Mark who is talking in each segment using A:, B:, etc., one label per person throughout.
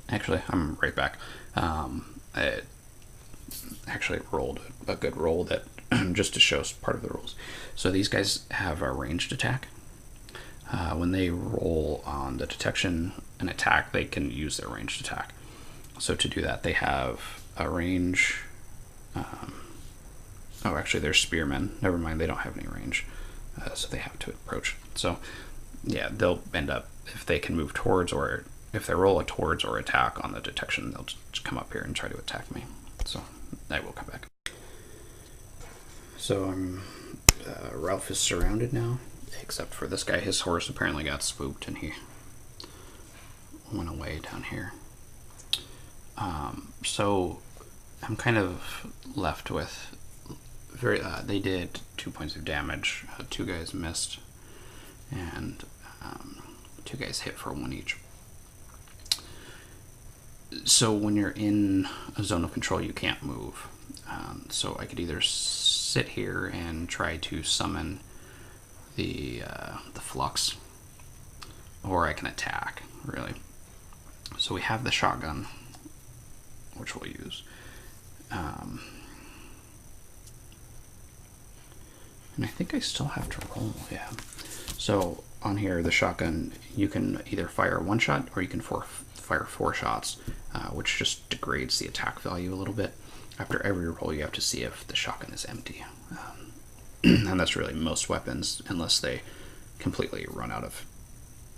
A: Actually, I'm right back. I actually rolled a good roll that just to show part of the rules. So these guys have a ranged attack. When they roll on the detection and attack, they can use their ranged attack. So to do that, they have a range. Oh, actually, they're spearmen. Never mind, they don't have any range, so they have to approach. So yeah, they'll end up, if they can move towards, or if they roll a towards or attack on the detection, they'll just come up here and try to attack me. So I will come back. So Ralph is surrounded now, except for this guy. His horse apparently got spooked and he went away down here. So I'm kind of left with they did 2 points of damage. 2 guys missed, and 2 guys hit for 1 each. So when you're in a zone of control, you can't move. So I could either sit here and try to summon the Flux, or I can attack, really. So we have the shotgun, which we'll use. And I think I still have to roll, yeah. So on here, the shotgun, you can either fire 1 shot or you can fire 4 shots, which just degrades the attack value a little bit. After every roll, you have to see if the shotgun is empty. And that's really most weapons, unless they completely run out of,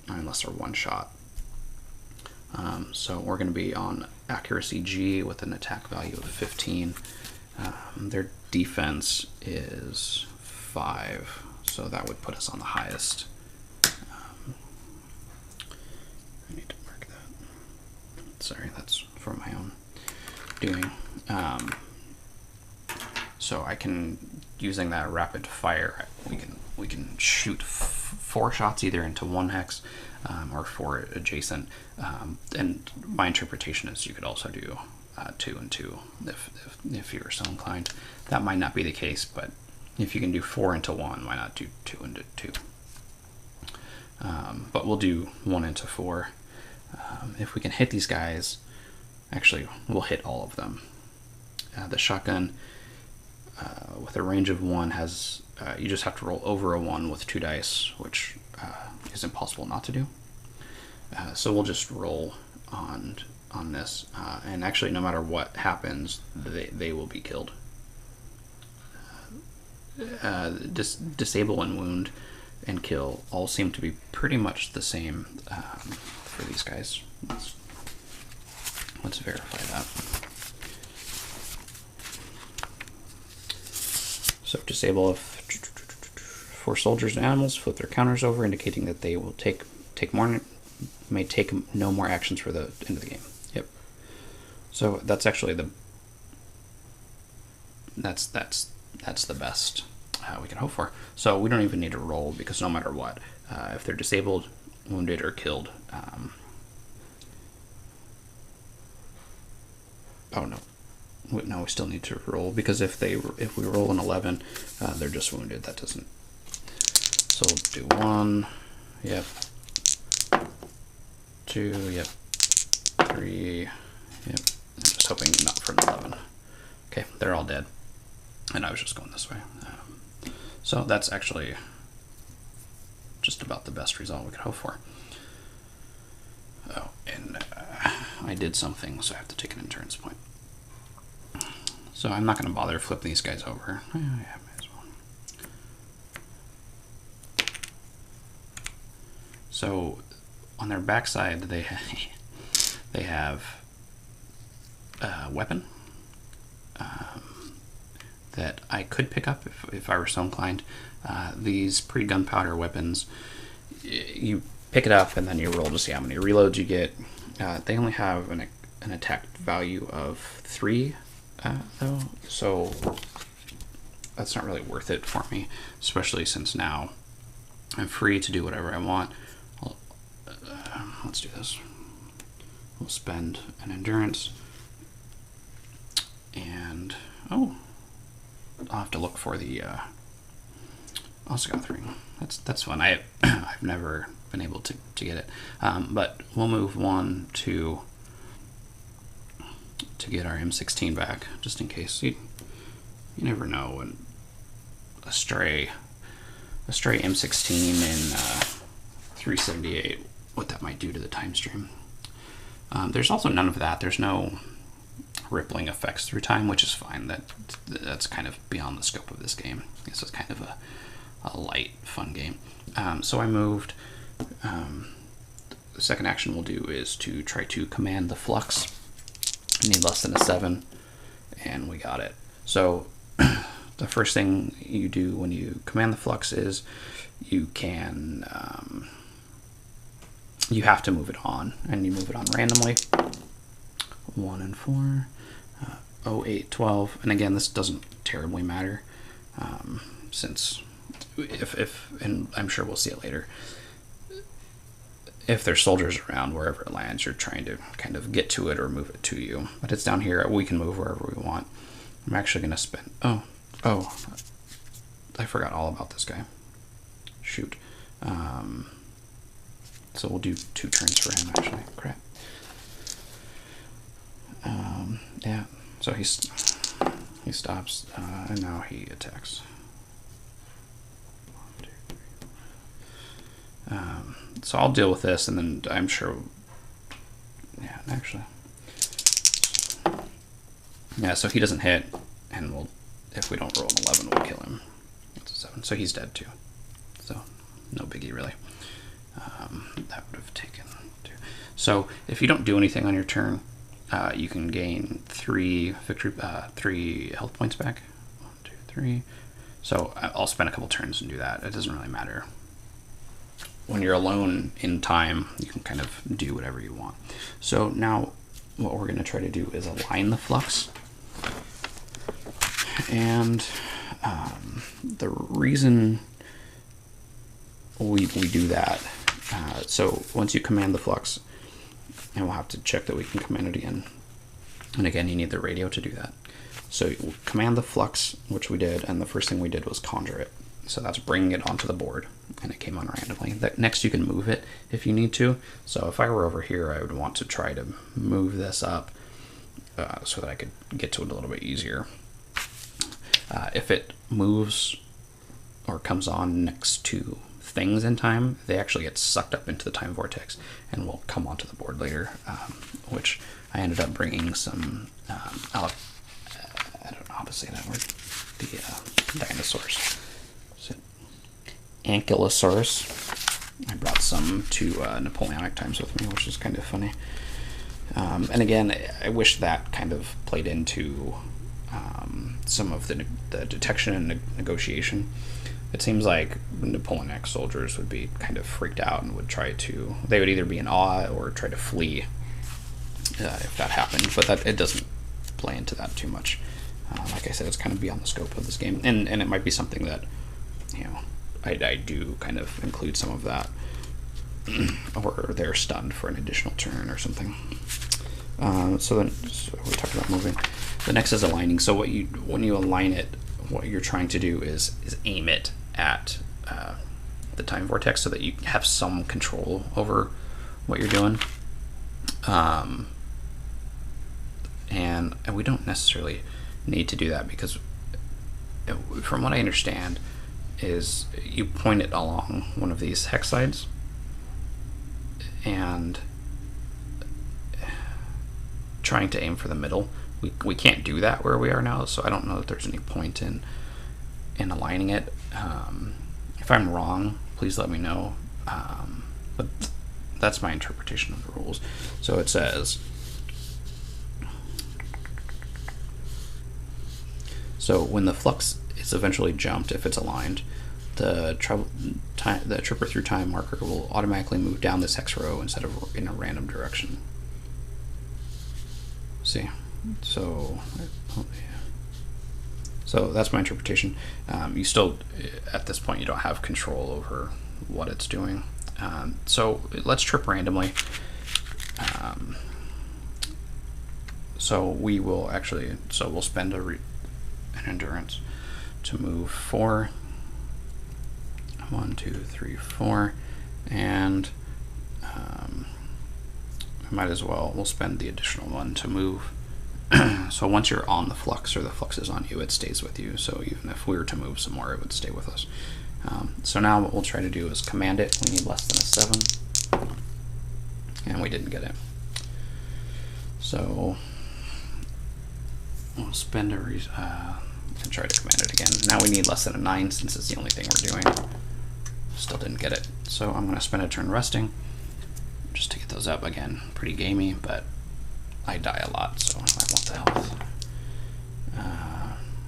A: unless they're 1 shot. So we're going to be on accuracy G with an attack value of 15. Their defense is 5, so that would put us on the highest. I need to mark that. Sorry, that's for my own doing. So I can, using that rapid fire, we can shoot 4 shots either into 1 hex or 4 adjacent. And my interpretation is you could also do 2 and 2 if you were so inclined. That might not be the case, but if you can do 4 into 1, why not do 2 into 2? But we'll do 1 into 4. If we can hit these guys, actually, we'll hit all of them. The shotgun, with a range of 1, has you just have to roll over a 1 with 2 dice, which is impossible not to do. So we'll just roll on this, and actually, no matter what happens, they will be killed. Disable and wound and kill all seem to be pretty much the same for these guys. Let's verify that. So disable if for soldiers and animals, flip their counters over, indicating that they will may take no more actions for the end of the game. Yep. So that's actually that's the best we can hope for. So we don't even need to roll, because no matter what, if they're disabled, wounded, or killed, oh no, we still need to roll, because if we roll an 11, they're just wounded. That doesn't. So we'll do 1. Yep. 2. Yep. 3. Yep. I'm just hoping not for an 11. Okay, they're all dead. And I was just going this way. So that's actually just about the best result we could hope for. Oh, and I did something, so I have to take an endurance point. So I'm not going to bother flipping these guys over. Yeah, may as well. So on their backside, they have a weapon that I could pick up if I were so inclined. These pre-gunpowder weapons, you pick it up and then you roll to see how many reloads you get. They only have an attack value of 3, though, so that's not really worth it for me, especially since now I'm free to do whatever I want. Let's do this. We'll spend an endurance, and I'll have to look for the Osgoth ring. That's fun. I've never been able to get it, but we'll move 1, 2, to get our M16 back, just in case. You never know when a stray M16 in 378, what that might do to the time stream. There's also none of that. There's no rippling effects through time, which is fine. That's kind of beyond the scope of this game. This is kind of a light, fun game. So I moved. The second action we'll do is to try to command the Flux. I need less than a 7, and we got it. So the first thing you do when you command the Flux is you can you have to move it on, and you move it on randomly. 1 and 4, 0, 8, 12, and again, this doesn't terribly matter, since if and I'm sure we'll see it later, if there's soldiers around wherever it lands, you're trying to kind of get to it or move it to you. But it's down here, we can move wherever we want. I'm actually going to spend, oh, I forgot all about this guy. Shoot. So we'll do 2 turns for him, actually. Crap. Yeah, so he stops, and now he attacks. 1, 2, 3, 4. So I'll deal with this, and then I'm sure, yeah, actually. Yeah, so he doesn't hit, and if we don't roll an 11, we'll kill him. That's a 7, so he's dead too. So, no biggie really. That would have taken 2. So, if you don't do anything on your turn, you can gain 3 health points back. 1, 2, 3. So I'll spend a couple turns and do that. It doesn't really matter. When you're alone in time, you can kind of do whatever you want. So now what we're going to try to do is align the Flux. And the reason we do that, so once you command the Flux, and we'll have to check that we can command it again. And again, you need the radio to do that. So you command the Flux, which we did, and the first thing we did was conjure it. So that's bringing it onto the board, and it came on randomly. Next, you can move it if you need to. So if I were over here, I would want to try to move this up so that I could get to it a little bit easier. If it moves or comes on next to things in time, they actually get sucked up into the time vortex and will come onto the board later, which I ended up bringing some, I don't know how to say that word, the dinosaurs. Ankylosaurus. I brought some to Napoleonic times with me, which is kind of funny. And again, I wish that kind of played into some of the detection and negotiation. It seems like Napoleonic soldiers would be kind of freaked out and would they would either be in awe or try to flee if that happened, but it doesn't play into that too much. Like I said, it's kind of beyond the scope of this game, and it might be something that, I do kind of include some of that, or they're stunned for an additional turn or something. So we talked about moving. The next is aligning. So when you align it, what you're trying to do is aim it at the time vortex so that you have some control over what you're doing. And we don't necessarily need to do that because, from what I understand, is you point it along one of these hex sides, and trying to aim for the middle. We can't do that where we are now, so I don't know that there's any point in aligning it. If I'm wrong, please let me know. But that's my interpretation of the rules. So it says, so when the Flux is eventually jumped, if it's aligned, the tripper through time marker will automatically move down this hex row instead of in a random direction. See, so that's my interpretation. You still, at this point, you don't have control over what it's doing. So let's trip randomly. So we'll spend an endurance to move 4. 1, 2, 3, 4, and we'll spend the additional one to move So once you're on the Flux, or the Flux is on you, it stays with you. So even if we were to move some more, it would stay with us. So now what we'll try to do is command it. We need less than a 7. And we didn't get it. So we'll spend a and try to command it again. Now we need less than a 9 since it's the only thing we're doing. Still didn't get it. So I'm going to spend a turn resting just to get those up again. Pretty gamey, but I die a lot, so I want the health.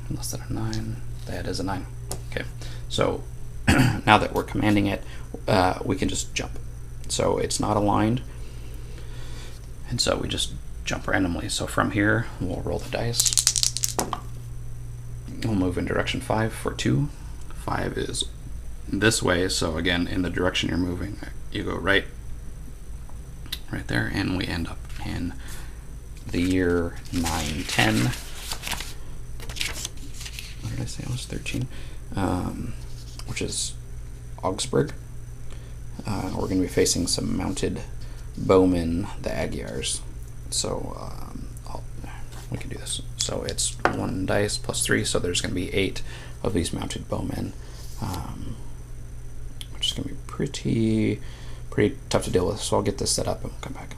A: Less than a 9. That is a 9. Okay, so now that we're commanding it, we can just jump. So it's not aligned, and so we just jump randomly. So from here, we'll roll the dice. We'll move in direction 5 for 2. 5 is this way, so again, in the direction you're moving, you go right there, and we end up in the year 910. What did I say? It was 13, which is Augsburg. We're going to be facing some mounted bowmen, the Agyars. So we can do this. So it's 1 dice plus 3, so there's going to be 8 of these mounted bowmen, which is going to be pretty tough to deal with. So I'll get this set up and we'll come back.